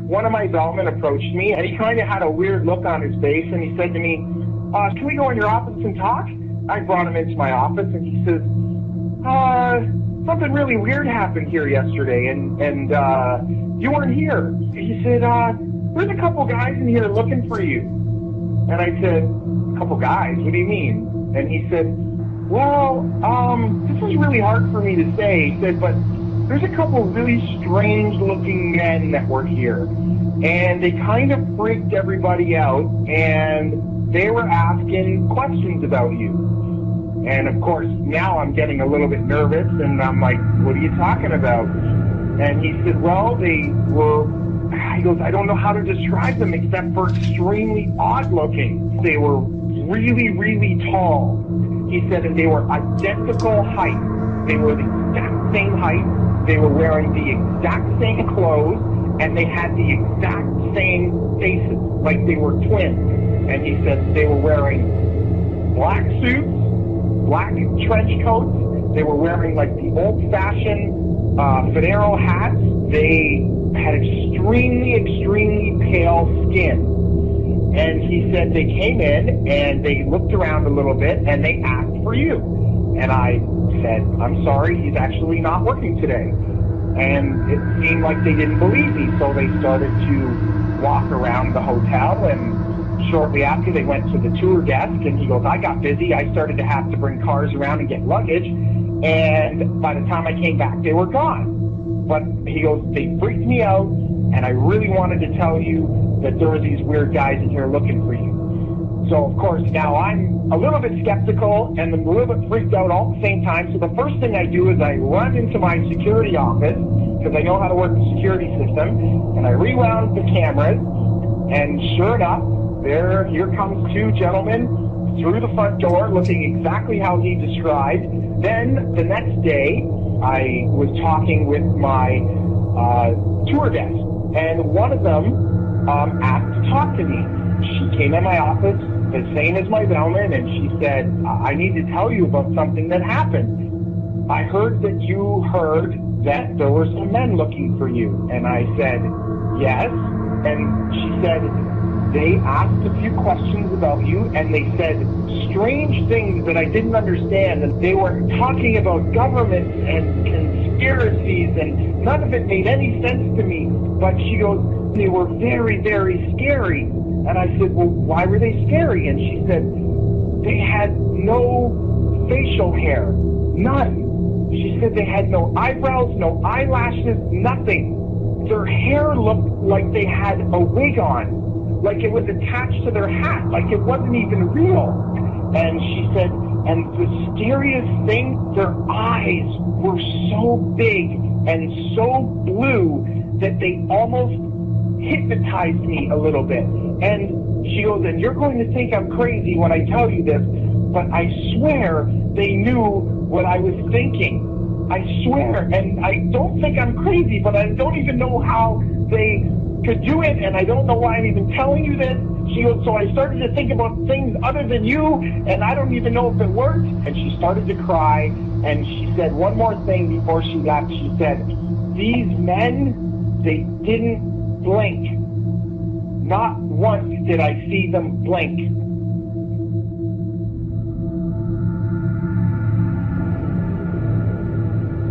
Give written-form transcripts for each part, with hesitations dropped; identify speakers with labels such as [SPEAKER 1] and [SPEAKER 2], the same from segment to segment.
[SPEAKER 1] one of my bellmen approached me, and he kind of had a weird look on his face, and he said to me, can we go in your office and talk? I brought him into my office, and he says, something really weird happened here yesterday, and you weren't here. He said, there's a couple guys in here looking for you. And I said, a couple guys? What do you mean? And he said, well, this is really hard for me to say. He said, but there's a couple really strange-looking men that were here, and they kind of freaked everybody out, and they were asking questions about you. And, of course, now I'm getting a little bit nervous, and I'm like, what are you talking about? And he said, well, he goes, I don't know how to describe them except for extremely odd-looking. They were really, really tall. He said, and they were identical height. They were the exact same height. They were wearing the exact same clothes, and they had the exact same faces, like they were twins. And he said they were wearing black suits, black trench coats. They were wearing like the old-fashioned Federo hats. They had extremely, extremely pale skin. And he said they came in and they looked around a little bit and they asked for you. And I said, I'm sorry, he's actually not working today. And it seemed like they didn't believe me, so they started to walk around the hotel, and shortly after they went to the tour desk, and he goes, I got busy. I started to have to bring cars around and get luggage, and by the time I came back, they were gone. But he goes, they freaked me out, and I really wanted to tell you that there were these weird guys in here looking for you. So, of course, now I'm a little bit skeptical and a little bit freaked out all at the same time. So the first thing I do is I run into my security office, because I know how to work the security system, and I rewound the cameras, and sure enough, here comes two gentlemen through the front door looking exactly how he described. Then the next day, I was talking with my tour desk, and one of them asked to talk to me. She came in my office, the same as my bellman, and she said, I need to tell you about something that happened. I heard that you heard that there were some men looking for you. And I said, yes. And she said, they asked a few questions about you, and they said strange things that I didn't understand. And they were talking about governments and conspiracies, and none of it made any sense to me. But she goes, they were very, very scary. And I said, well, why were they scary? And she said, they had no facial hair, none. She said they had no eyebrows, no eyelashes, nothing. Their hair looked like they had a wig on, like it was attached to their hat, like it wasn't even real. And she said, and the scariest thing, their eyes were so big and so blue that they almost hypnotized me a little bit. And she goes, and you're going to think I'm crazy when I tell you this, but I swear they knew what I was thinking. I swear. And I don't think I'm crazy, but I don't even know how they could do it, and I don't know why I'm even telling you this. She goes, so I started to think about things other than you, and I don't even know if it worked. And she started to cry, and she said one more thing before she left. She said, these men, they didn't blink. Not once did I see them blink.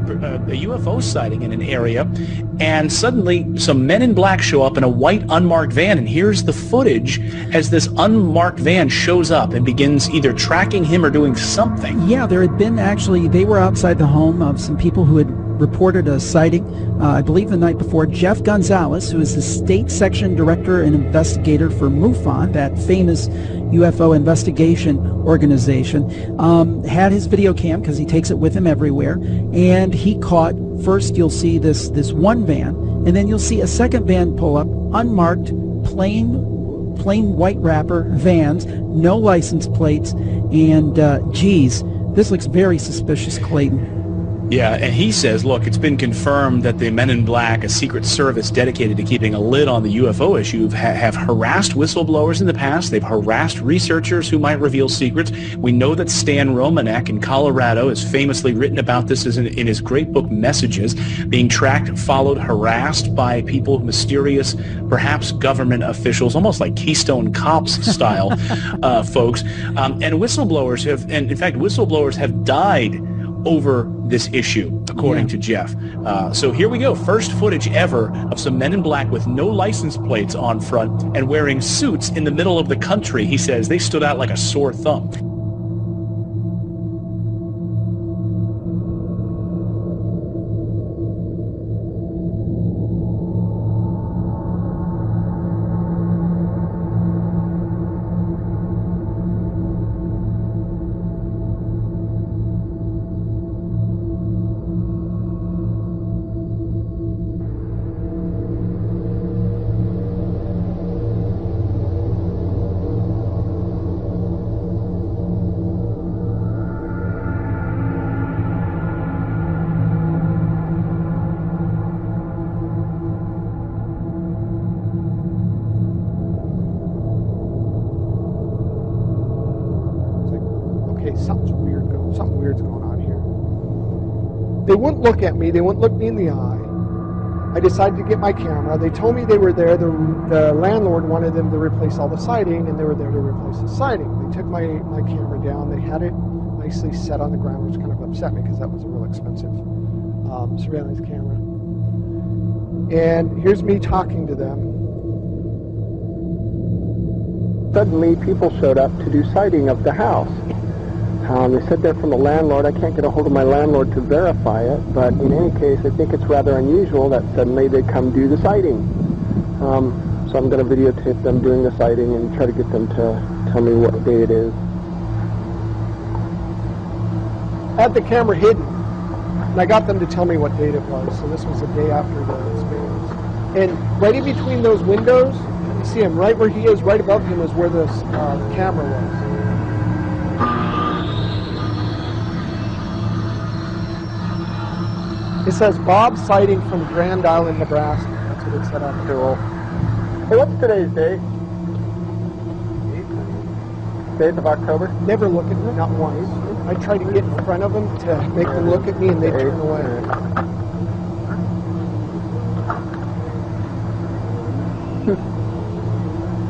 [SPEAKER 2] A UFO sighting in an area, and suddenly some men in black show up in a white unmarked van, and here's the footage as this unmarked van shows up and begins either tracking him or doing something.
[SPEAKER 3] Yeah, there had been actually, they were outside the home of some people who had reported a sighting, I believe the night before. Jeff Gonzalez, who is the state section director and investigator for MUFON, that famous UFO investigation organization, had his video cam because he takes it with him everywhere, and he caught, first you'll see this one van, and then you'll see a second van pull up, unmarked, plain white wrapper vans, no license plates, and geez, this looks very suspicious, Clayton.
[SPEAKER 2] Yeah, and he says, look, it's been confirmed that the Men in Black, a secret service dedicated to keeping a lid on the UFO issue, have harassed whistleblowers in the past. They've harassed researchers who might reveal secrets. We know that Stan Romanek in Colorado has famously written about this in his great book, Messages, being tracked, followed, harassed by people, mysterious, perhaps government officials, almost like Keystone Cops style folks. And whistleblowers have died over this issue, according to Jeff. So here we go. First footage ever of some men in black with no license plates on front and wearing suits in the middle of the country. He says they stood out like a sore thumb.
[SPEAKER 4] Something weird's going on here. They wouldn't look at me. They wouldn't look me in the eye. I decided to get my camera. They told me they were there. The landlord wanted them to replace all the siding, and they were there to replace the siding. They took my camera down. They had it nicely set on the ground, which kind of upset me because that was a real expensive surveillance camera. And here's me talking to them. Suddenly, people showed up to do siding of the house. They said they're from the landlord. I can't get a hold of my landlord to verify it, but in any case, I think it's rather unusual that suddenly they come do the siding. So I'm going to videotape them doing the siding and try to get them to tell me what day it is. I had the camera hidden, and I got them to tell me what date it was, so this was the day after the experience. And right in between those windows, you see him right where he is, right above him is where the camera was. It says Bob Siding from Grand Island, Nebraska. That's what it said on the door. Hey, what's today's date? 8th of October? Never look at me, not once. I try to get in front of them to make them look at me, and they turn away.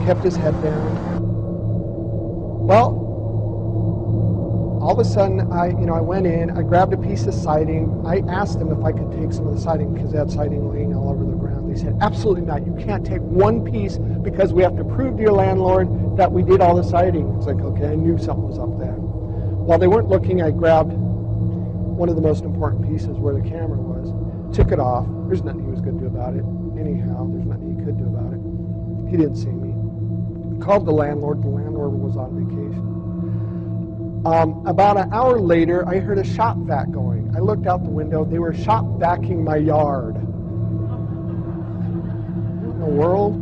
[SPEAKER 4] Kept his head down. Well, all of a sudden, I went in, I grabbed a piece of siding. I asked them if I could take some of the siding because they had siding laying all over the ground. They said, absolutely not. You can't take one piece because we have to prove to your landlord that we did all the siding. It's like, okay, I knew something was up there. While they weren't looking, I grabbed one of the most important pieces where the camera was, took it off. There's nothing he was going to do about it. Anyhow, there's nothing he could do about it. He didn't see me. I called the landlord. The landlord was on vacation. About an hour later, I heard a shop vac going. I looked out the window. They were shop vacuuming my yard. What in the world?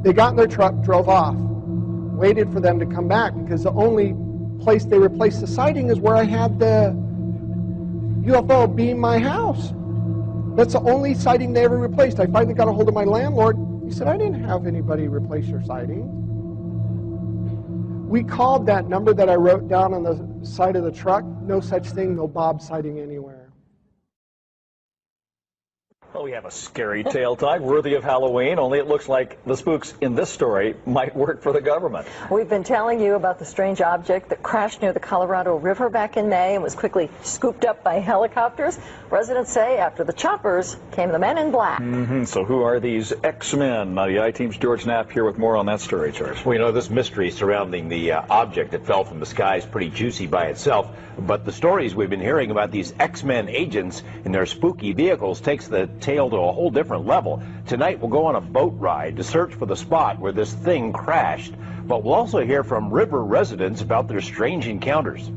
[SPEAKER 4] They got in their truck, drove off, waited for them to come back because the only place they replaced the siding is where I had the UFO beam my house. That's the only siding they ever replaced. I finally got a hold of my landlord. He said, I didn't have anybody replace your siding. We called that number that I wrote down on the side of the truck. No such thing, no Bob sighting anywhere.
[SPEAKER 5] Well, we have a scary tale time worthy of Halloween, only it looks like the spooks in this story might work for the government.
[SPEAKER 6] We've been telling you about the strange object that crashed near the Colorado River back in May and was quickly scooped up by helicopters. Residents say after the choppers came the men in black.
[SPEAKER 5] So who are these X-Men? The I-Team's George Knapp here with more on that story, George.
[SPEAKER 7] Well, you know, this mystery surrounding the object that fell from the sky is pretty juicy by itself, but the stories we've been hearing about these X-Men agents and their spooky vehicles takes the tale to a whole different level. Tonight we'll go on a boat ride to search for the spot where this thing crashed, but we'll also hear from river residents about their strange encounters.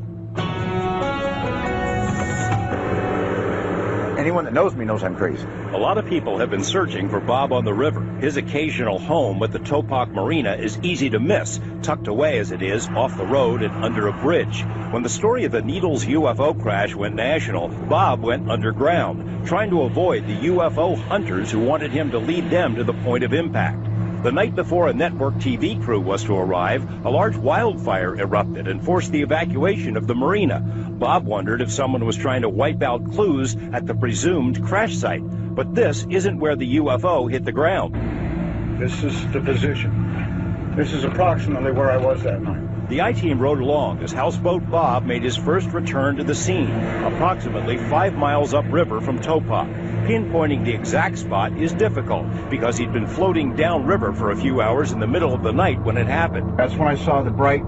[SPEAKER 8] Anyone that knows me knows I'm crazy.
[SPEAKER 5] A lot of people have been searching for Bob on the river. His occasional home at the Topak Marina is easy to miss, tucked away as it is off the road and under a bridge. When the story of the Needles UFO crash went national, Bob went underground, trying to avoid the UFO hunters who wanted him to lead them to the point of impact. The night before a network TV crew was to arrive, a large wildfire erupted and forced the evacuation of the marina. Bob wondered if someone was trying to wipe out clues at the presumed crash site. But this isn't where the UFO hit the ground.
[SPEAKER 8] This is the position. This is approximately where I was that night.
[SPEAKER 5] The I-Team rode along as houseboat Bob made his first return to the scene, approximately 5 miles upriver from Topak. Pinpointing the exact spot is difficult because he'd been floating downriver for a few hours in the middle of the night when it happened.
[SPEAKER 8] That's when I saw the bright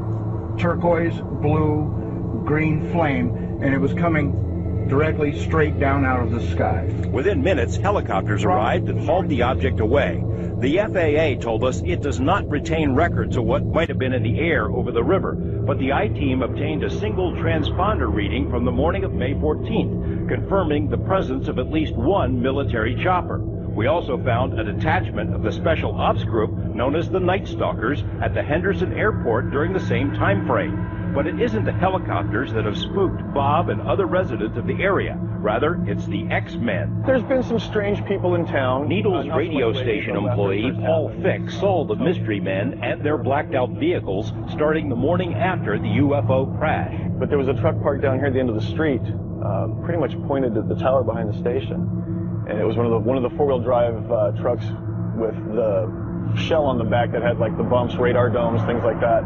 [SPEAKER 8] turquoise, blue, green flame, and it was coming directly straight down out of the sky.
[SPEAKER 5] Within minutes, helicopters arrived and hauled the object away. The FAA told us it does not retain records of what might have been in the air over the river, but the I-Team obtained a single transponder reading from the morning of May 14th, confirming the presence of at least one military chopper. We also found a detachment of the Special Ops Group known as the Night Stalkers at the Henderson Airport during the same time frame. But it isn't the helicopters that have spooked Bob and other residents of the area. Rather, it's the X-Men.
[SPEAKER 9] There's been some strange people in town.
[SPEAKER 5] Needles radio station employee Paul Fick saw the mystery men and their blacked-out vehicles starting the morning after the UFO crash.
[SPEAKER 9] But there was a truck parked down here at the end of the street, pretty much pointed at the tower behind the station. And it was one of the four-wheel drive trucks with the shell on the back that had like the bumps, radar domes, things like that.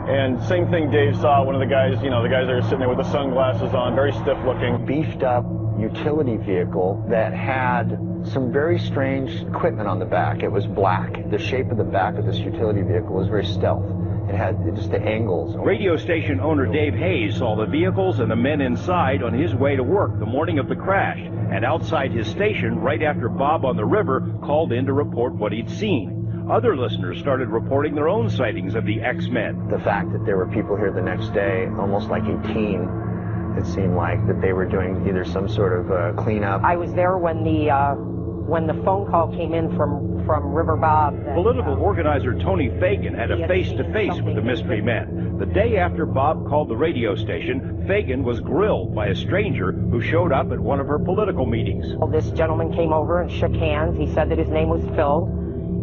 [SPEAKER 9] And same thing Dave saw, one of the guys, the guys that are sitting there with the sunglasses on, very stiff looking.
[SPEAKER 10] Beefed up utility vehicle that had some very strange equipment on the back. It was black. The shape of the back of this utility vehicle was very stealth. It had just the angles.
[SPEAKER 5] Radio station owner Dave Hayes saw the vehicles and the men inside on his way to work the morning of the crash, and outside his station right after Bob on the river called in to report what he'd seen. Other listeners started reporting their own sightings of the X-Men.
[SPEAKER 10] The fact that there were people here the next day, almost like a team, it seemed like that they were doing either some sort of cleanup.
[SPEAKER 11] I was there when the phone call came in from River Bob.
[SPEAKER 5] Political organizer Tony Fagan had a face-to-face with the mystery men. The day after Bob called the radio station, Fagan was grilled by a stranger who showed up at one of her political meetings.
[SPEAKER 11] Well, this gentleman came over and shook hands. He said that his name was Phil,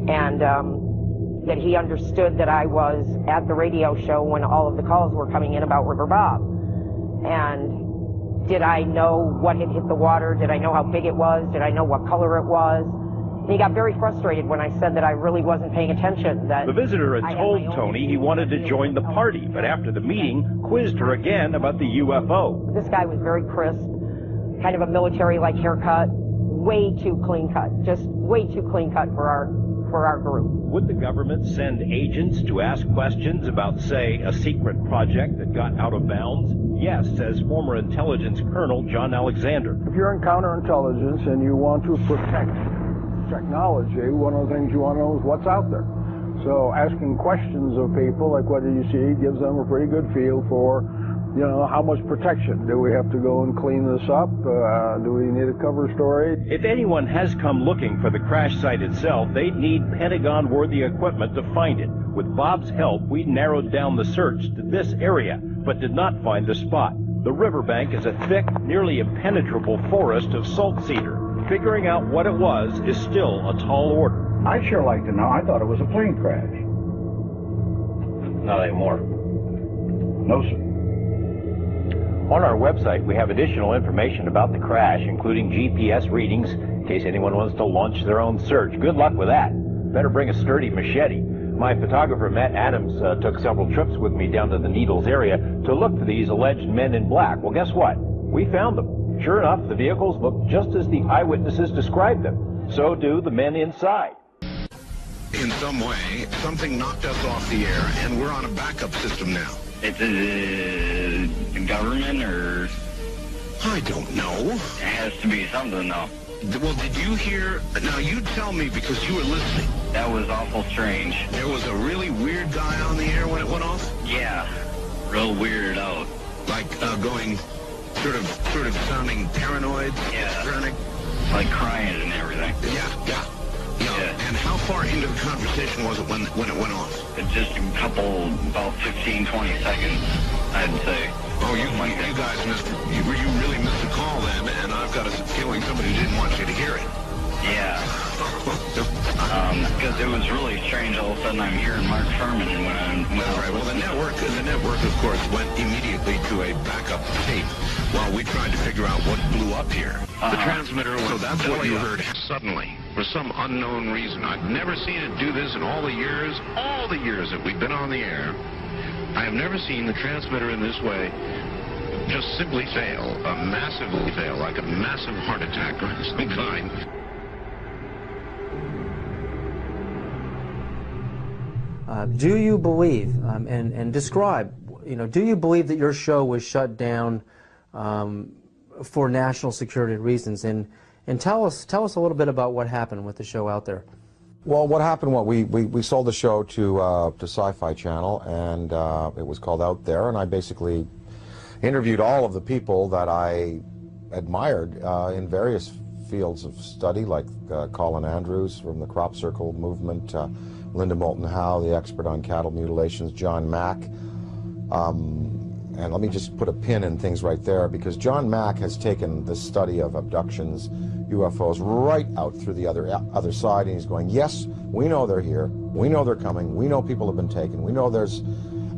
[SPEAKER 11] and that he understood that I was at the radio show when all of the calls were coming in about River Bob. And did I know what had hit the water? Did I know how big it was? Did I know what color it was? And he got very frustrated when I said that I really wasn't paying attention. That
[SPEAKER 5] the visitor had told Tony he wanted to join the party, but after the meeting, quizzed her again about the UFO.
[SPEAKER 11] This guy was very crisp, kind of a military-like haircut, way too clean cut, just way too clean cut for our group.
[SPEAKER 5] Would the government send agents to ask questions about, say, a secret project that got out of bounds? Yes, says former intelligence colonel John Alexander.
[SPEAKER 12] If you're in counterintelligence and you want to protect technology, one of the things you want to know is what's out there. So asking questions of people, like what did you see, gives them a pretty good feel for, how much protection. Do we have to go and clean this up? Do we need a cover story?
[SPEAKER 5] If anyone has come looking for the crash site itself, they'd need Pentagon-worthy equipment to find it. With Bob's help, we narrowed down the search to this area, but did not find the spot. The riverbank is a thick, nearly impenetrable forest of salt cedar. Figuring out what it was is still a tall order.
[SPEAKER 8] I'd sure like to know. I thought it was a plane crash.
[SPEAKER 7] Not anymore.
[SPEAKER 8] No, sir.
[SPEAKER 7] On our website, we have additional information about the crash, including GPS readings, in case anyone wants to launch their own search. Good luck with that. Better bring a sturdy machete. My photographer, Matt Adams, took several trips with me down to the Needles area to look for these alleged men in black. Well, guess what? We found them. Sure enough, the vehicles look just as the eyewitnesses described them. So do the men inside.
[SPEAKER 13] In some way, something knocked us off the air, and we're on a backup system now.
[SPEAKER 14] It's the government, or?
[SPEAKER 13] I don't know.
[SPEAKER 14] It has to be something, though.
[SPEAKER 13] Well, did you hear? Now, you tell me because you were listening.
[SPEAKER 14] That was awful strange.
[SPEAKER 13] There was a really weird guy on the air when it went off?
[SPEAKER 14] Yeah, real weird out.
[SPEAKER 13] Like going... Sort of sounding paranoid, schizophrenic.
[SPEAKER 14] Like crying and everything.
[SPEAKER 13] Yeah. And how far into the conversation was it when it went off?
[SPEAKER 14] Just a couple, about 15, 20 seconds, I'd say.
[SPEAKER 13] Oh, you guys you really missed a call then, and I've got a feeling somebody didn't want you to hear it.
[SPEAKER 14] Yeah. Because it was really strange. All of a sudden, I'm hearing Mark Furman, and
[SPEAKER 13] That's right. Well, the network, of course, went immediately to a backup tape while we tried to figure out what blew up here. The transmitter was so that's what you heard suddenly, for some unknown reason. I've never seen it do this in all the years that we've been on the air. I have never seen the transmitter in this way just simply fail, massively fail, like a massive heart attack or some kind.
[SPEAKER 15] Do you believe, and describe, do you believe that your show was shut down for national security reasons? And tell us a little bit about what happened with the show out there.
[SPEAKER 16] Well, what happened, we sold the show to Sci-Fi Channel, and it was called Out There, and I basically interviewed all of the people that I admired in various fields of study, like Colin Andrews from the Crop Circle movement, Linda Moulton Howe, the expert on cattle mutilations, John Mack. And let me just put a pin in things right there, because John Mack has taken the study of abductions, UFOs, right out through the other side, and he's going, yes, we know they're here, we know they're coming, we know people have been taken, we know there's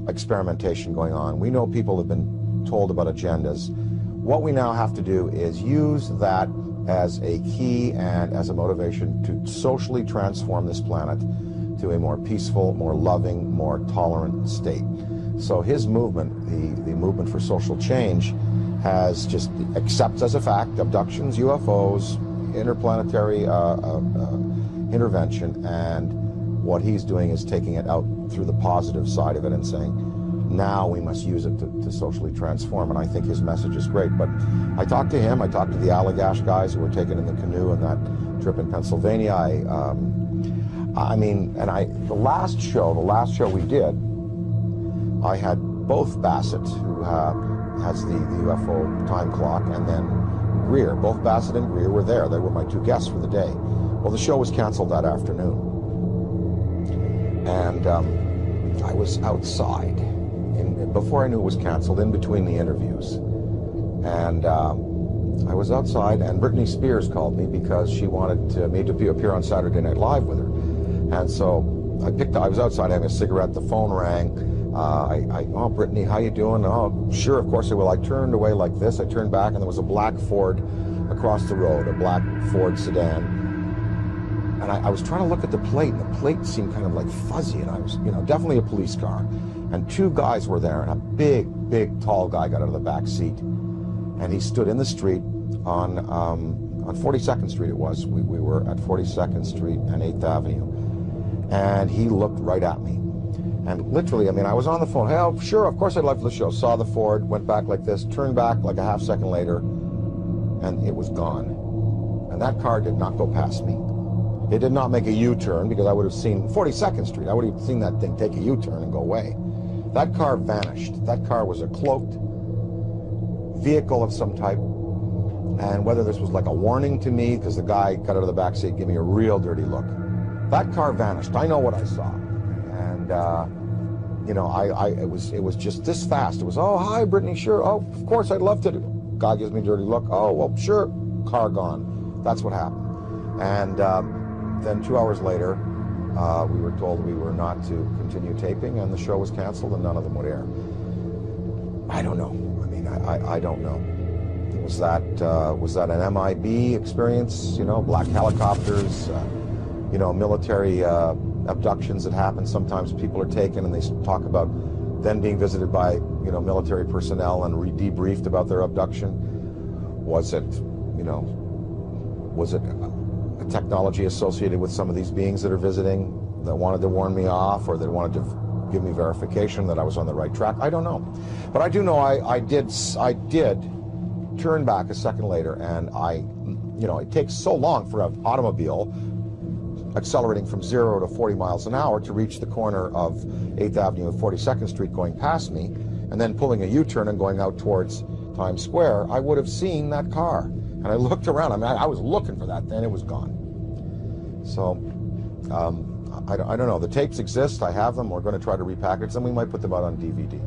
[SPEAKER 16] experimentation going on, we know people have been told about agendas. What we now have to do is use that as a key and as a motivation to socially transform this planet to a more peaceful, more loving, more tolerant state. So his movement, the movement for social change, has just accepts as a fact abductions, UFOs, interplanetary intervention, and what he's doing is taking it out through the positive side of it and saying, now we must use it to socially transform, and I think his message is great. But I talked to him, I talked to the Allagash guys who were taken in the canoe on that trip in Pennsylvania. The last show we did, I had both Bassett, who has the UFO time clock, and then Greer. Both Bassett and Greer were there. They were my two guests for the day. Well, the show was canceled that afternoon. And I was outside, before I knew it was canceled, in between the interviews. And I was outside, and Britney Spears called me because she wanted me to appear on Saturday Night Live with her. And so I was outside having a cigarette, the phone rang. Oh, Brittany, how you doing? Oh, sure, of course I will. I turned away like this. I turned back, and there was a black Ford across the road, a black Ford sedan. And I was trying to look at the plate, and the plate seemed kind of like fuzzy, and I was, definitely a police car. And two guys were there, and a big, tall guy got out of the back seat. And he stood in the street on 42nd Street it was. We were at 42nd Street and 8th Avenue. And he looked right at me. And literally, I was on the phone. Hey, sure, of course I'd love the show. Saw the Ford, went back like this, turned back like a half second later, and it was gone. And that car did not go past me. It did not make a U-turn, because I would have seen 42nd Street. I would have seen that thing take a U-turn and go away. That car vanished. That car was a cloaked vehicle of some type. And whether this was like a warning to me, because the guy got out of the back seat, gave me a real dirty look. That car vanished. I know what I saw. And, it was just this fast. It was, oh, hi, Brittany, sure. Oh, of course, I'd love to do. Guy gives me a dirty look. Oh, well, sure. Car gone. That's what happened. And then 2 hours later, we were told we were not to continue taping, and the show was canceled, and none of them would air. I don't know. I don't know. Was that an MIB experience? Black helicopters, military abductions that happen. Sometimes people are taken, and they talk about then being visited by, military personnel and debriefed about their abduction. Was it a technology associated with some of these beings that are visiting that wanted to warn me off, or that wanted to give me verification that I was on the right track? I don't know. But I do know I did turn back a second later, and it takes so long for an automobile accelerating from 0 to 40 miles an hour to reach the corner of 8th Avenue and 42nd Street going past me, and then pulling a U-turn and going out towards Times Square, I would have seen that car. And I looked around. I mean, I was looking for that, and it was gone. So, I don't know. The tapes exist. I have them. We're going to try to repackage them. We might put them out on DVD.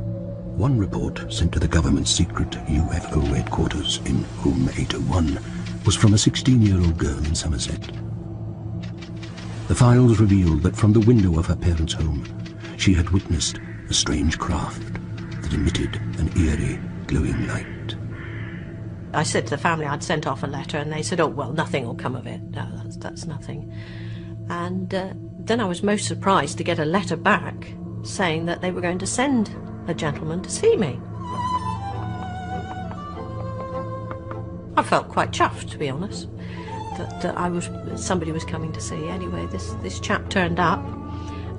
[SPEAKER 17] One report sent to the government's secret UFO headquarters in Room 801 was from a 16-year-old girl in Somerset. The files revealed that from the window of her parents' home, she had witnessed a strange craft that emitted an eerie, glowing light.
[SPEAKER 18] I said to the family I'd sent off a letter, and they said, oh, well, nothing will come of it. No, that's nothing. And then I was most surprised to get a letter back saying that they were going to send a gentleman to see me. I felt quite chuffed, to be honest, that somebody was coming to see. Anyway, this chap turned up,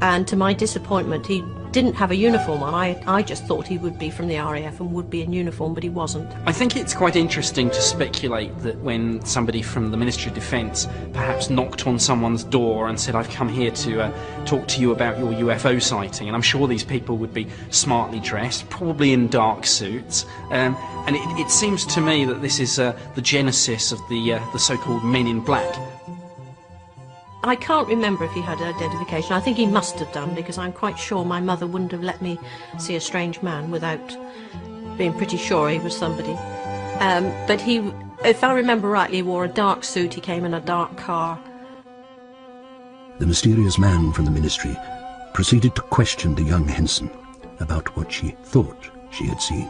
[SPEAKER 18] and to my disappointment, he didn't have a uniform on. I just thought he would be from the RAF and would be in uniform, but he wasn't.
[SPEAKER 19] I think it's quite interesting to speculate that when somebody from the Ministry of Defence perhaps knocked on someone's door and said, I've come here to talk to you about your UFO sighting, and I'm sure these people would be smartly dressed, probably in dark suits, and it seems to me that this is the genesis of the so-called Men in Black.
[SPEAKER 18] I can't remember if he had identification. I think he must have done, because I'm quite sure my mother wouldn't have let me see a strange man without being pretty sure he was somebody. But he, if I remember rightly, he wore a dark suit, he came in a dark car.
[SPEAKER 17] The mysterious man from the ministry proceeded to question the young Henson about what she thought she had seen.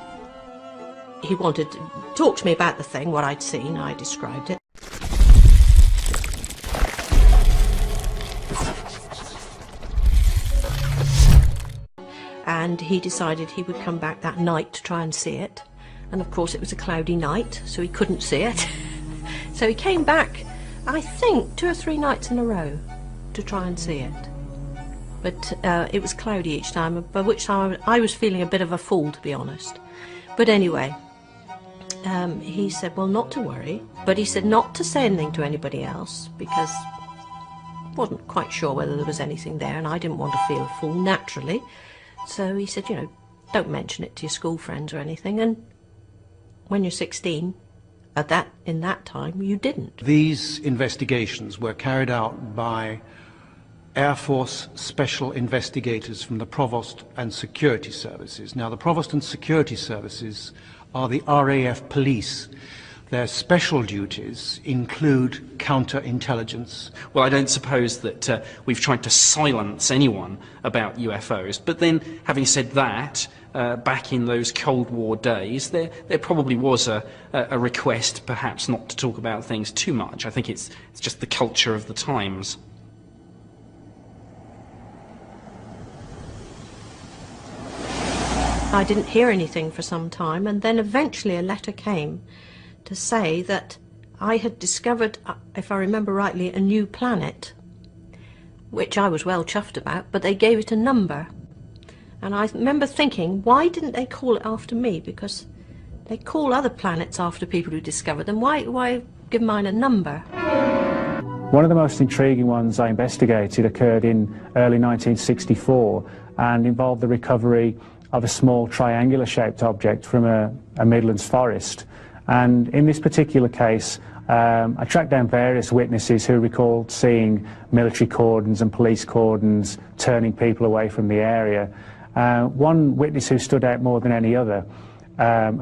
[SPEAKER 18] He wanted to talk to me about the thing, what I'd seen. I described it. And he decided he would come back that night to try and see it. And of course it was a cloudy night, so he couldn't see it. So he came back, I think, 2 or 3 nights in a row to try and see it. But it was cloudy each time, by which time I was feeling a bit of a fool, to be honest. But anyway, he said, well, not to worry. But he said not to say anything to anybody else, because I wasn't quite sure whether there was anything there, and I didn't want to feel a fool, naturally. So he said, you know, don't mention it to your school friends or anything. And when you're 16, in that time, you didn't.
[SPEAKER 20] These investigations were carried out by Air Force special investigators from the Provost and Security Services. Now, the Provost and Security Services are the RAF police. Their special duties include counterintelligence.
[SPEAKER 19] Well, I don't suppose that we've tried to silence anyone about UFOs, but then, having said that, back in those Cold War days, there probably was a request, perhaps, not to talk about things too much. I think it's just the culture of the times.
[SPEAKER 18] I didn't hear anything for some time, and then eventually a letter came to say that I had discovered, if I remember rightly, a new planet, which I was well chuffed about, but they gave it a number. And I remember thinking, why didn't they call it after me? Because they call other planets after people who discovered them. Why give mine a number?
[SPEAKER 21] One of the most intriguing ones I investigated occurred in early 1964 and involved the recovery of a small triangular-shaped object from a Midlands forest. And in this particular case, I tracked down various witnesses who recalled seeing military cordons and police cordons turning people away from the area. One witness who stood out more than any other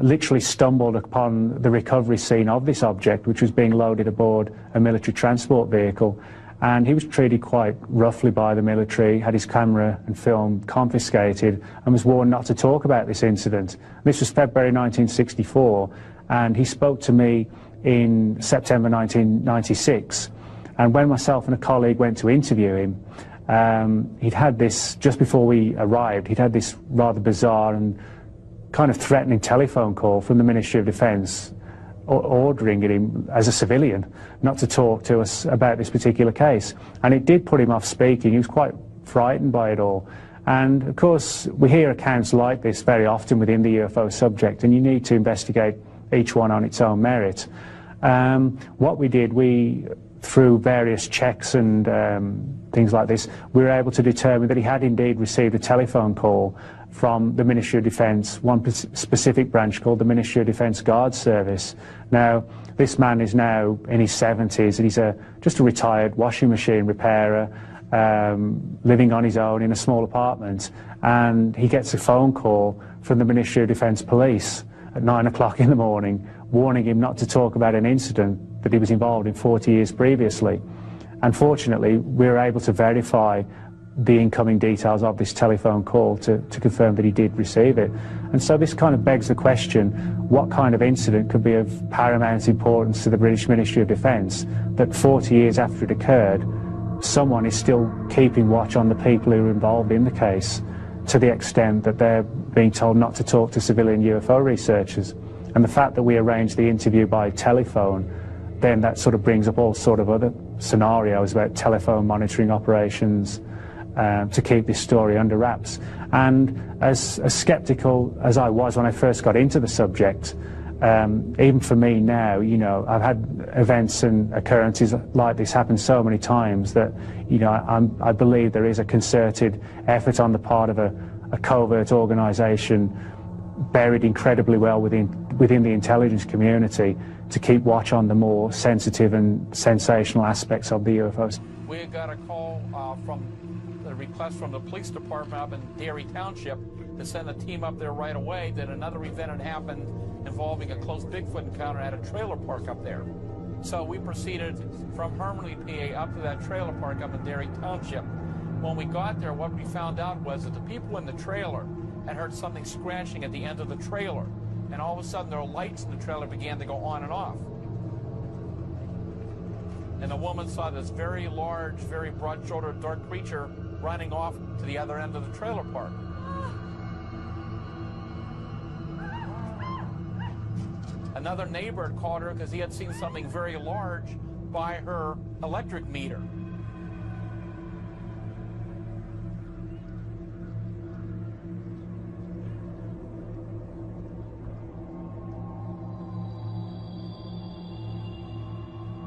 [SPEAKER 21] literally stumbled upon the recovery scene of this object, which was being loaded aboard a military transport vehicle. And he was treated quite roughly by the military, had his camera and film confiscated, and was warned not to talk about this incident. This was February 1964. And he spoke to me in September 1996. And when myself and a colleague went to interview him, he'd had this, just before we arrived, he'd had this rather bizarre and kind of threatening telephone call from the Ministry of Defence, ordering him, as a civilian, not to talk to us about this particular case. And it did put him off speaking. He was quite frightened by it all. And of course, we hear accounts like this very often within the UFO subject, and you need to investigate each one on its own merit. What we did, we through various checks and things like this, we were able to determine that he had indeed received a telephone call from the Ministry of Defence, one specific branch called the Ministry of Defence Guard Service. Now, this man is now in his 70s, and he's just a retired washing machine repairer, living on his own in a small apartment, and he gets a phone call from the Ministry of Defence Police at 9 o'clock in the morning, warning him not to talk about an incident that he was involved in 40 years previously. Unfortunately, we were able to verify the incoming details of this telephone call to confirm that he did receive it. And so this kind of begs the question, what kind of incident could be of paramount importance to the British Ministry of Defence that 40 years after it occurred, someone is still keeping watch on the people who are involved in the case, to the extent that they're being told not to talk to civilian UFO researchers. And the fact that we arranged the interview by telephone, then that sort of brings up all sort of other scenarios about telephone monitoring operations to keep this story under wraps. And as sceptical as I was when I first got into the subject, even for me now, you know, I've had events and occurrences like this happen so many times that, you know, I believe there is a concerted effort on the part of a covert organisation buried incredibly well within the intelligence community to keep watch on the more sensitive and sensational aspects of the UFOs.
[SPEAKER 1] We got a call from the request from the police department up in Derry Township to send a team up there right away that another event had happened involving a close Bigfoot encounter at a trailer park up there. So we proceeded from Hermanley, PA, up to that trailer park up in Derry Township. When we got there, what we found out was that the people in the trailer had heard something scratching at the end of the trailer. And all of a sudden, their lights in the trailer began to go on and off. And the woman saw this very large, very broad-shouldered, dark creature running off to the other end of the trailer park. Another neighbor had called her because he had seen something very large by her electric meter.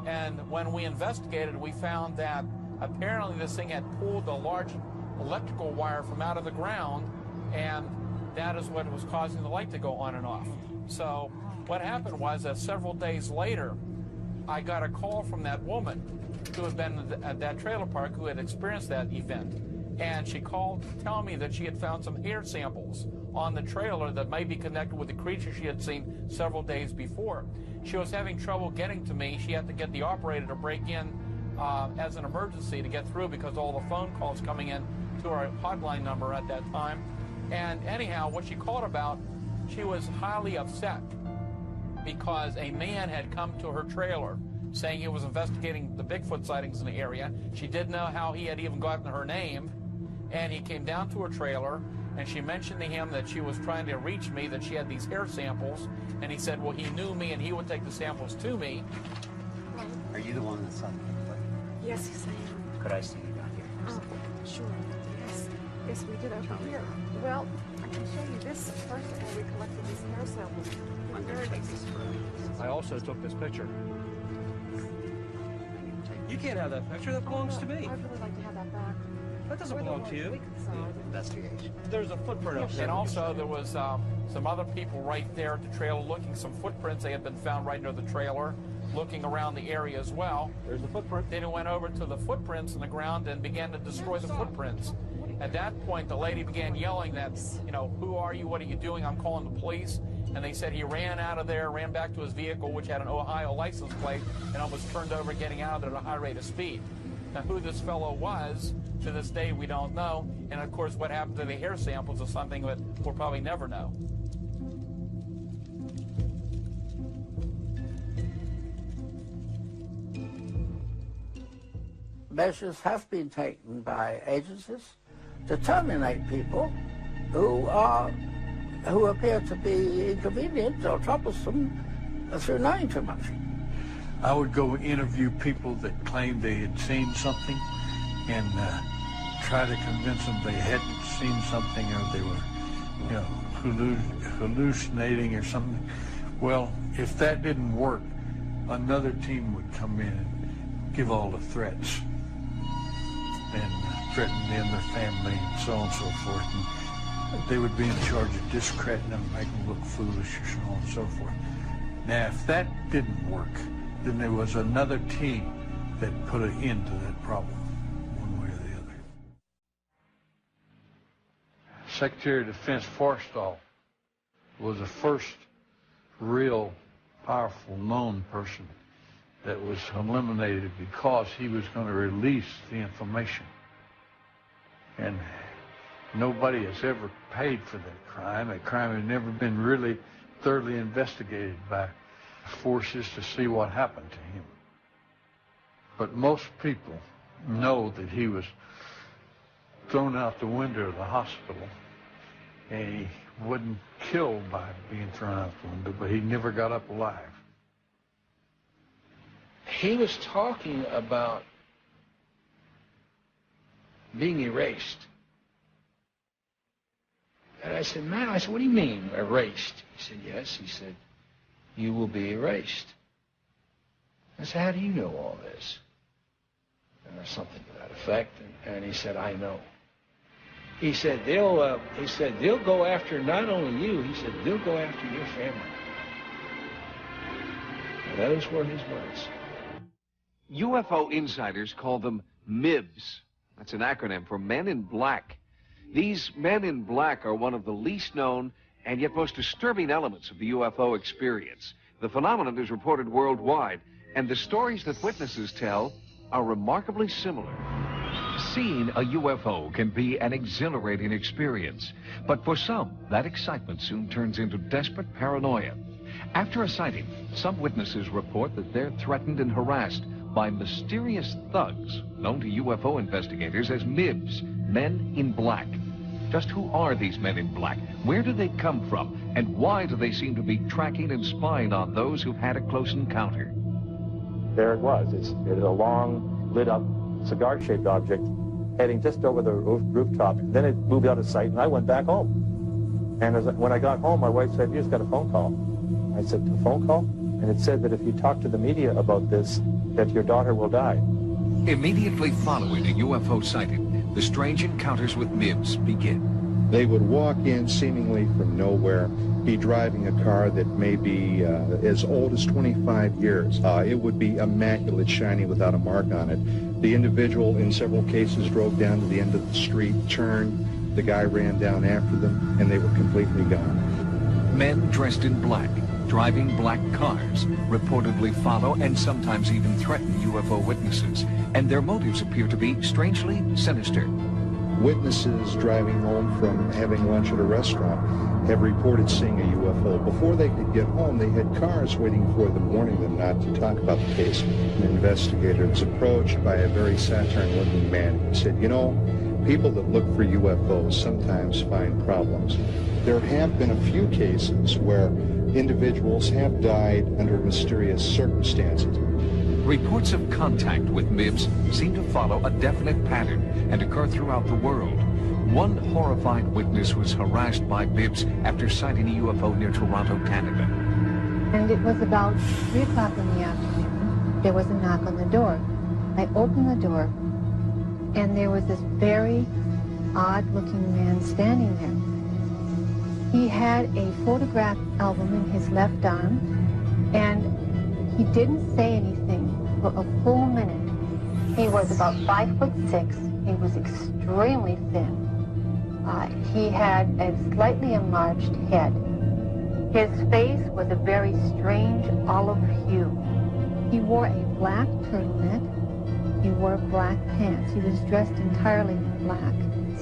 [SPEAKER 1] And when we investigated, we found that apparently this thing had pulled a large electrical wire from out of the ground, and that is what was causing the light to go on and off. So what happened was that several days later, I got a call from that woman who had been at that trailer park who had experienced that event. And she called to tell me that she had found some hair samples on the trailer that may be connected with the creature she had seen several days before. She was having trouble getting to me. She had to get the operator to break in as an emergency to get through because all the phone calls coming in to our hotline number at that time. And anyhow, what she called about, she was highly upset because a man had come to her trailer saying he was investigating the Bigfoot sightings in the area. She didn't know how he had even gotten her name. And he came down to her trailer, and she mentioned to him that she was trying to reach me, that she had these hair samples. And he said, well, he knew me, and he would take the samples to me.
[SPEAKER 22] Are you the one that saw the Bigfoot?
[SPEAKER 23] Yes, yes, I am.
[SPEAKER 22] Could I see you down here?
[SPEAKER 23] Sure. Yes. Yes, we did over here. Well, I can show you this. First of all, we collected these hair samples.
[SPEAKER 22] I'm going to take this for me.
[SPEAKER 24] I also took this picture. You can't have that picture. That belongs to me.
[SPEAKER 23] I'd really like to have that back.
[SPEAKER 24] That doesn't belong to you.
[SPEAKER 22] Investigation.
[SPEAKER 24] There's a footprint up there.
[SPEAKER 1] And also there was some other people right there at the trailer looking, some footprints. They had been found right near the trailer, looking around the area as well.
[SPEAKER 24] There's the footprint.
[SPEAKER 1] Then it went over to the footprints in the ground and began to destroy the footprints. At that point, the lady began yelling that, you know, who are you? What are you doing? I'm calling the police. And they said he ran out of there, ran back to his vehicle, which had an Ohio license plate, and almost turned over getting out of there at a high rate of speed. Now, who this fellow was, to this day, we don't know. And, of course, what happened to the hair samples is something that we'll probably never know.
[SPEAKER 25] Measures have been taken by agencies to terminate people who appear to be inconvenient or troublesome through knowing too much.
[SPEAKER 26] I would go interview people that claimed they had seen something and try to convince them they hadn't seen something or they were, you know, hallucinating or something. Well, if that didn't work, another team would come in give all the threats and threaten them, their family, and so on and so forth. And they would be in charge of discrediting them, making them look foolish, and so on and so forth. Now, if that didn't work, then there was another team that put an end to that problem, one way or the other. Secretary of Defense Forstall was the first real powerful known person that was eliminated because he was going to release the information. And nobody has ever paid for that crime. That crime had never been really thoroughly investigated by forces to see what happened to him. But most people know that he was thrown out the window of the hospital, and he wasn't killed by being thrown out the window, but he never got up alive.
[SPEAKER 2] He was talking about being erased. And I said, man, what do you mean, erased? He said, yes. He said, you will be erased. I said, how do you know all this? Or something to that effect. And he said, I know. He said, they'll go after not only you, he said, they'll go after your family. And those were his words.
[SPEAKER 3] UFO insiders call them MIBs. That's an acronym for Men in Black. These Men in Black are one of the least known and yet most disturbing elements of the UFO experience. The phenomenon is reported worldwide, and the stories that witnesses tell are remarkably similar.
[SPEAKER 4] Seeing a UFO can be an exhilarating experience, but for some, that excitement soon turns into desperate paranoia. After a sighting, some witnesses report that they're threatened and harassed by mysterious thugs known to UFO investigators as MIBs, Men in Black. Just who are these Men in Black? Where do they come from? And why do they seem to be tracking and spying on those who've had a close encounter?
[SPEAKER 6] There it was. It is a long, lit-up, cigar-shaped object heading just over the rooftop. Then it moved out of sight, and I went back home. And when I got home, my wife said, you just got a phone call. I said, a phone call? And it said that if you talk to the media about this, that your daughter will die.
[SPEAKER 4] Immediately following a UFO sighting, the strange encounters with MIBs begin.
[SPEAKER 9] They would walk in seemingly from nowhere, be driving a car that may be as old as 25 years. It would be immaculate, shiny, without a mark on it. The individual, in several cases, drove down to the end of the street, turned, the guy ran down after them, and they were completely gone.
[SPEAKER 4] Men dressed in black, driving black cars, reportedly follow and sometimes even threaten UFO witnesses, and their motives appear to be strangely sinister.
[SPEAKER 9] Witnesses driving home from having lunch at a restaurant have reported seeing a UFO. Before they could get home, they had cars waiting for them, warning them not to talk about the case. An investigator was approached by a very Saturn-looking man who said, you know, people that look for UFOs sometimes find problems. There have been a few cases where individuals have died under mysterious circumstances.
[SPEAKER 4] Reports of contact with MIBs seem to follow a definite pattern and occur throughout the world. One horrified witness was harassed by MIBs after sighting a UFO near Toronto, Canada.
[SPEAKER 10] And it was about 3 o'clock in the afternoon. There was a knock on the door. I opened the door, and there was this very odd-looking man standing there. He had a photograph album in his left arm, and he didn't say anything for a full minute. He was about 5'6". He was extremely thin. He had a slightly enlarged head. His face was a very strange olive hue. He wore a black turtleneck. He wore black pants. He was dressed entirely in black.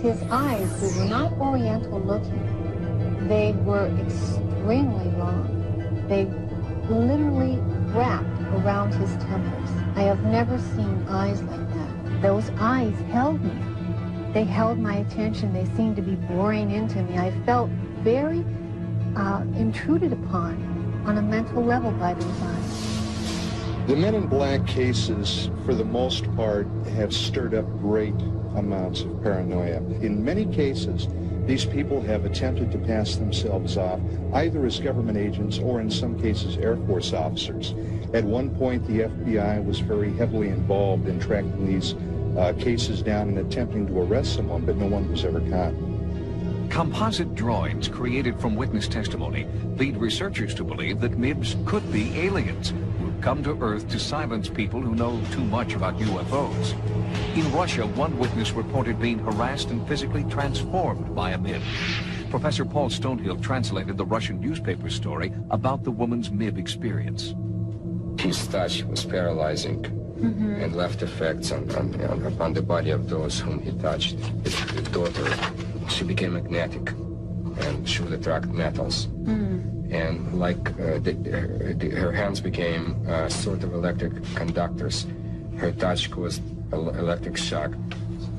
[SPEAKER 10] His eyes were not oriental looking. They were extremely long. They literally wrapped around his temples. I have never seen eyes like that. Those eyes held me. They held my attention. They seemed to be boring into me. I felt very intruded upon on a mental level by those eyes.
[SPEAKER 9] The Men in Black cases, for the most part, have stirred up great amounts of paranoia. In many cases, these people have attempted to pass themselves off either as government agents or in some cases Air Force officers. At one point, the FBI was very heavily involved in tracking these cases down and attempting to arrest someone, but no one was ever caught.
[SPEAKER 4] Composite drawings created from witness testimony lead researchers to believe that MIBs could be aliens who have come to Earth to silence people who know too much about UFOs. In Russia, one witness reported being harassed and physically transformed by a MIB. Professor Paul Stonehill translated the Russian newspaper story about the woman's MIB experience.
[SPEAKER 5] His touch was paralyzing and left effects upon the body of those whom he touched. His daughter, she became magnetic and she would attract metals. And like her hands became sort of electric conductors. Her touch caused electric shock.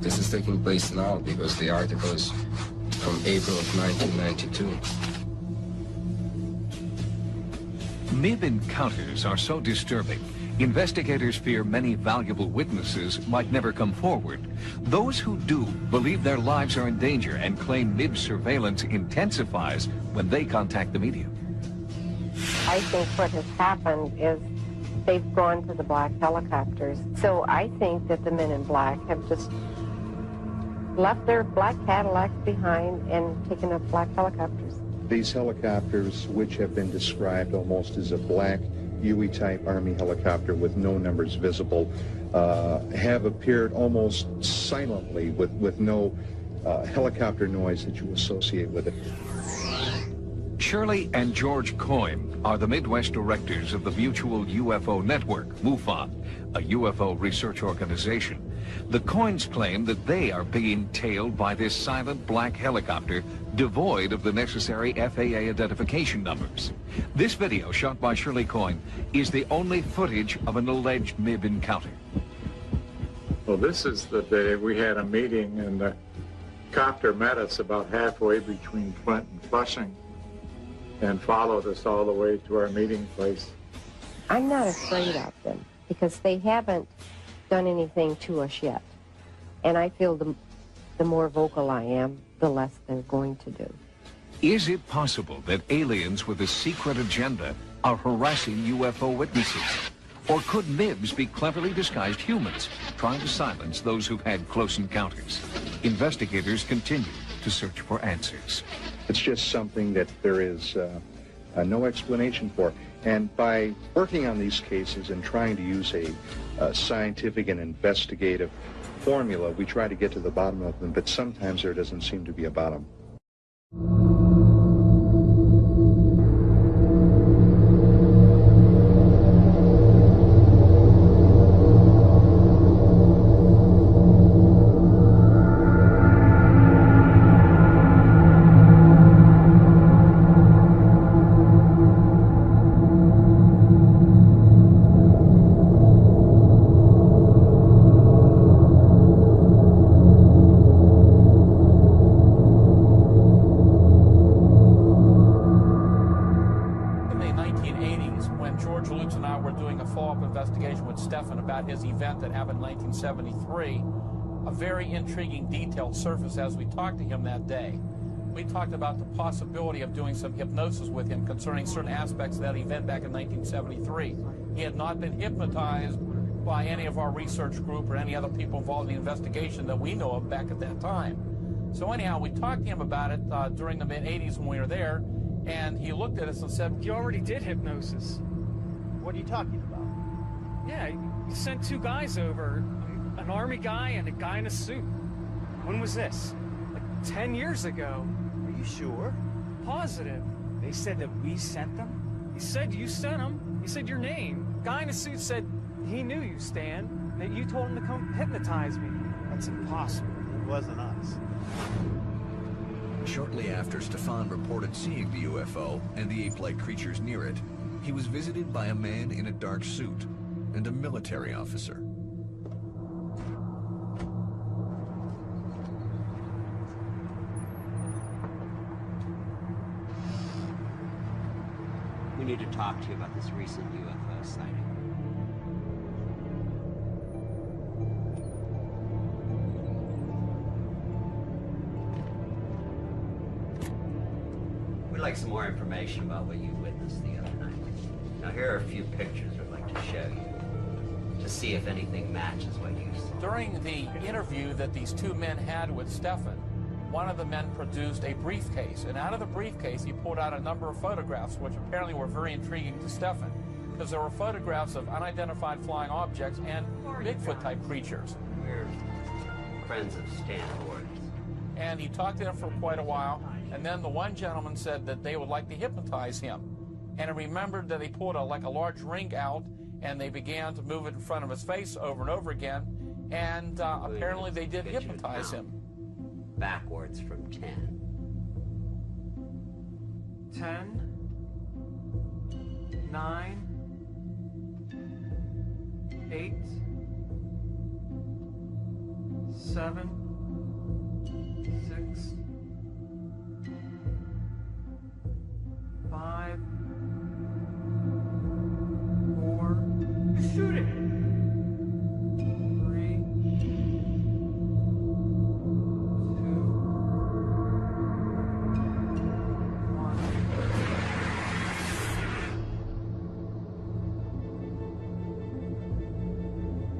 [SPEAKER 5] This is taking place now because the article is from April of 1992.
[SPEAKER 4] MIB encounters are so disturbing, investigators fear many valuable witnesses might never come forward. Those who do believe their lives are in danger and claim MIB surveillance intensifies when they contact the media.
[SPEAKER 7] I think what has happened is they've gone to the black helicopters. So I think that the men in black have just left their black Cadillacs behind and taken up black helicopters.
[SPEAKER 9] These helicopters, which have been described almost as a black Huey-type Army helicopter with no numbers visible, have appeared almost silently with no helicopter noise that you associate with it.
[SPEAKER 4] Shirley and George Coyne are the Midwest directors of the Mutual UFO Network, MUFON, a UFO research organization. The Coynes claim that they are being tailed by this silent black helicopter devoid of the necessary FAA identification numbers. This video, shot by Shirley Coyne, is the only footage of an alleged MIB encounter.
[SPEAKER 8] Well, this is the day we had a meeting and the copter met us about halfway between Flint and Flushing and followed us all the way to our meeting place.
[SPEAKER 7] I'm not afraid of them because they haven't done anything to us yet. And I feel the more vocal I am, the less they're going to do.
[SPEAKER 4] Is it possible that aliens with a secret agenda are harassing UFO witnesses? Or could MIBs be cleverly disguised humans trying to silence those who've had close encounters? Investigators continue to search for answers.
[SPEAKER 9] It's just something that there is no explanation for. And by working on these cases and trying to use a scientific and investigative formula, we try to get to the bottom of them, but sometimes there doesn't seem to be a bottom.
[SPEAKER 1] His event that happened in 1973, a very intriguing detail surfaced as we talked to him that day. We talked about the possibility of doing some hypnosis with him concerning certain aspects of that event back in 1973. He had not been hypnotized by any of our research group or any other people involved in the investigation that we know of back at that time. So anyhow, we talked to him about it during the mid-'80s when we were there, and he looked at us and said,
[SPEAKER 11] "You already did hypnosis."
[SPEAKER 22] What are you talking about?
[SPEAKER 11] Yeah, you sent two guys over, an army guy and a guy in a suit.
[SPEAKER 22] When was this?
[SPEAKER 11] Like 10 years ago.
[SPEAKER 22] Are you sure?
[SPEAKER 11] Positive.
[SPEAKER 22] They said that we sent them?
[SPEAKER 11] He said you sent them. He said your name. Guy in a suit said he knew you, Stan, that you told him to come hypnotize me.
[SPEAKER 22] That's impossible. It wasn't us.
[SPEAKER 12] Shortly after Stefan reported seeing the UFO and the ape-like creatures near it, he was visited by a man in a dark suit and a military officer.
[SPEAKER 22] We need to talk to you about this recent UFO sighting. We'd like some more information about what you witnessed the other night. Now, here are a few pictures I'd like to to show you, to see if anything matches what you saw.
[SPEAKER 1] During the interview that these two men had with Stefan, one of the men produced a briefcase, and out of the briefcase he pulled out a number of photographs which apparently were very intriguing to Stefan, because there were photographs of unidentified flying objects and Bigfoot-type creatures.
[SPEAKER 22] We're friends of Stan Ward's.
[SPEAKER 1] And he talked to him for quite a while, and then the one gentleman said that they would like to hypnotize him. And he remembered that he pulled a large ring out, and they began to move it in front of his face over and over again, and apparently they did hypnotize him.
[SPEAKER 22] Backwards from 10.
[SPEAKER 11] 10, 9, 8, 7, 6, 5, 4. Shoot it! 3,
[SPEAKER 22] 2, 1.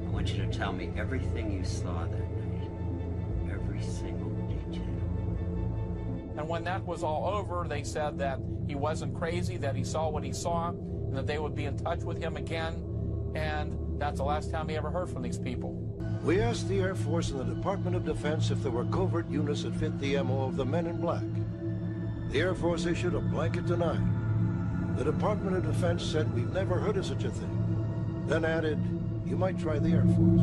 [SPEAKER 22] I want you to tell me everything you saw that night. Every single detail.
[SPEAKER 1] And when that was all over, they said that he wasn't crazy, that he saw what he saw, and that they would be in touch with him again. And that's the last time he ever heard from these people.
[SPEAKER 13] We asked the Air Force and the Department of Defense if there were covert units that fit the MO of the Men in Black. The Air Force issued a blanket denial. The Department of Defense said we'd never heard of such a thing. Then added, you might try the Air Force.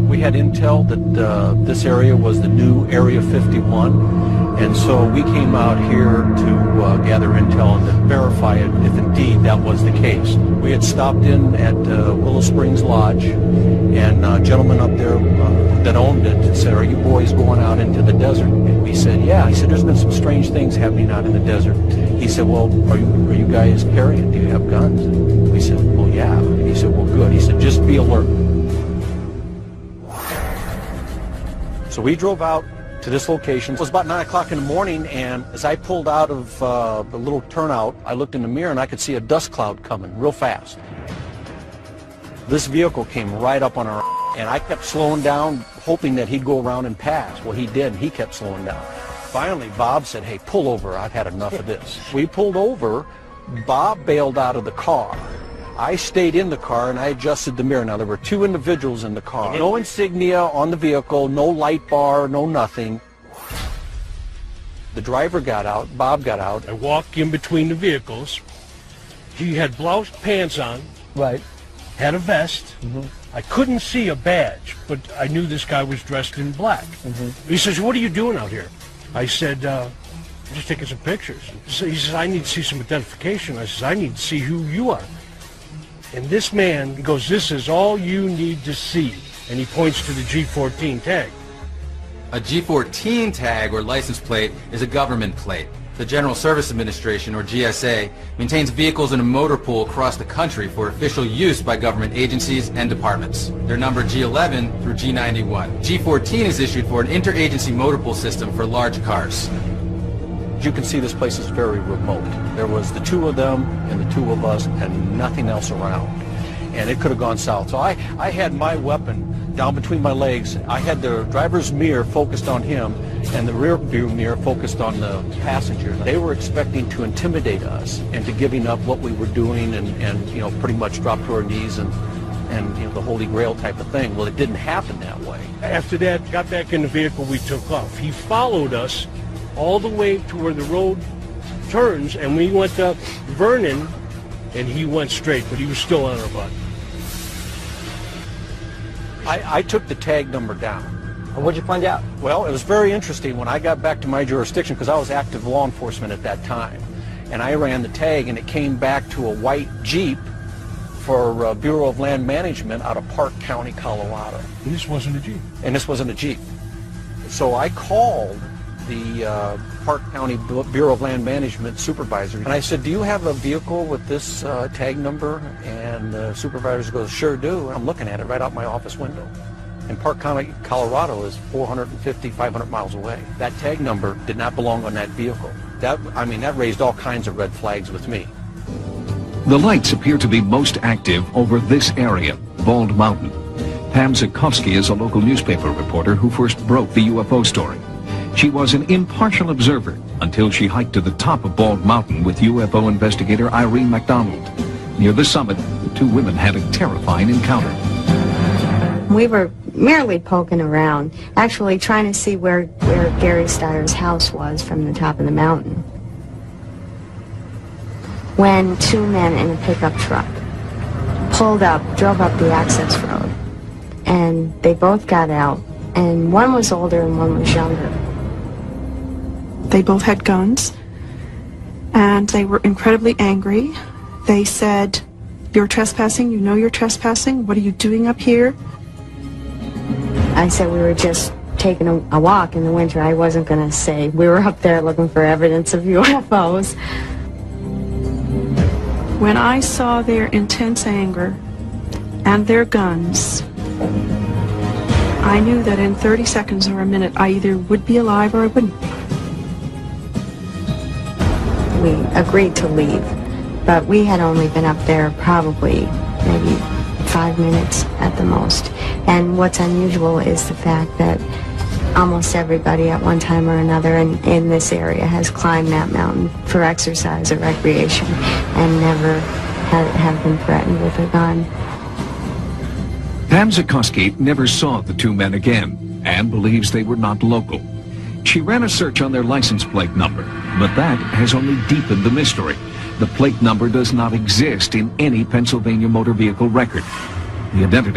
[SPEAKER 14] We had intel that this area was the new Area 51, and so we came out here to gather intel and to verify it if indeed that was the case. We had stopped in at Willow Springs Lodge, and a gentleman up there that owned it said, "Are you boys going out into the desert?" And we said, "Yeah." He said, "There's been some strange things happening out in the desert." He said, "Well, are you guys carrying? Do you have guns?" And we said, "Well, yeah." He said, "Well, good." He said, "Just be alert." So we drove out to this location. It was about 9 o'clock in the morning, and as I pulled out of the little turnout, I looked in the mirror and I could see a dust cloud coming real fast. This vehicle came right up on our, and I kept slowing down, hoping that he'd go around and pass. Well, he did, and he kept slowing down. Finally, Bob said, "Hey, pull over. I've had enough of this." We pulled over. Bob bailed out of the car. I stayed in the car and I adjusted the mirror. Now, there were two individuals in the car. No insignia on the vehicle, no light bar, no nothing. The driver got out, Bob got out.
[SPEAKER 15] I walked in between the vehicles. He had blouse pants on.
[SPEAKER 14] Right.
[SPEAKER 15] Had a vest. I couldn't see a badge, but I knew this guy was dressed in black. He says, "What are you doing out here?" I said, "I'm just taking some pictures." So he says, "I need to see some identification." I says, "I need to see who you are." And this man goes, "This is all you need to see." And he points to the G14 tag.
[SPEAKER 16] A G14 tag or license plate is a government plate. The General Service Administration, or GSA, maintains vehicles in a motor pool across the country for official use by government agencies and departments. They're numbered G11 through G91. G14 is issued for an interagency motor pool system for large cars.
[SPEAKER 14] As you can see, this place is very remote. There was the two of them and the two of us and nothing else around. And it could have gone south. So I had my weapon down between my legs. I had the driver's mirror focused on him and the rear view mirror focused on the passenger. They were expecting to intimidate us into giving up what we were doing and you know, pretty much drop to our knees and you know, the Holy Grail type of thing. Well, it didn't happen that way.
[SPEAKER 15] After that, got back in the vehicle, we took off. He followed us all the way to where the road turns, and we went up Vernon, and he went straight, but he was still on our butt.
[SPEAKER 14] I took the tag number down.
[SPEAKER 17] And what'd you find out?
[SPEAKER 14] Well, it was very interesting when I got back to my jurisdiction, because I was active law enforcement at that time, and I ran the tag, and it came back to a white Jeep for Bureau of Land Management out of Park County, Colorado.
[SPEAKER 15] And this wasn't a Jeep.
[SPEAKER 14] And this wasn't a Jeep. So I called the Park County Bureau of Land Management supervisor, and I said, "Do you have a vehicle with this tag number?" And the supervisor goes, "Sure do." And I'm looking at it right out my office window. And Park County, Colorado is 450, 500 miles away. That tag number did not belong on that vehicle. That raised all kinds of red flags with me.
[SPEAKER 4] The lights appear to be most active over this area, Bald Mountain. Pam Zukovsky is a local newspaper reporter who first broke the UFO story. She was an impartial observer until she hiked to the top of Bald Mountain with UFO investigator Irene McDonald. Near the summit, the two women had a terrifying encounter.
[SPEAKER 17] We were merely poking around, actually trying to see where Gary Steyer's house was from the top of the mountain, when two men in a pickup truck pulled up, drove up the access road, and they both got out, and one was older and one was younger.
[SPEAKER 18] They both had guns, and they were incredibly angry. They said, "You're trespassing, you know you're trespassing, what are you doing up here?"
[SPEAKER 17] I said we were just taking a walk in the winter. I wasn't going to say we were up there looking for evidence of UFOs.
[SPEAKER 18] When I saw their intense anger and their guns, I knew that in 30 seconds or a minute I either would be alive or I wouldn't.
[SPEAKER 17] We agreed to leave, but we had only been up there probably maybe 5 minutes at the most. And what's unusual is the fact that almost everybody at one time or another in this area has climbed that mountain for exercise or recreation and never have been threatened with a gun.
[SPEAKER 4] Pam Zukovsky never saw the two men again and believes they were not local. She ran a search on their license plate number, but that has only deepened the mystery. The plate number does not exist in any Pennsylvania motor vehicle record. The identity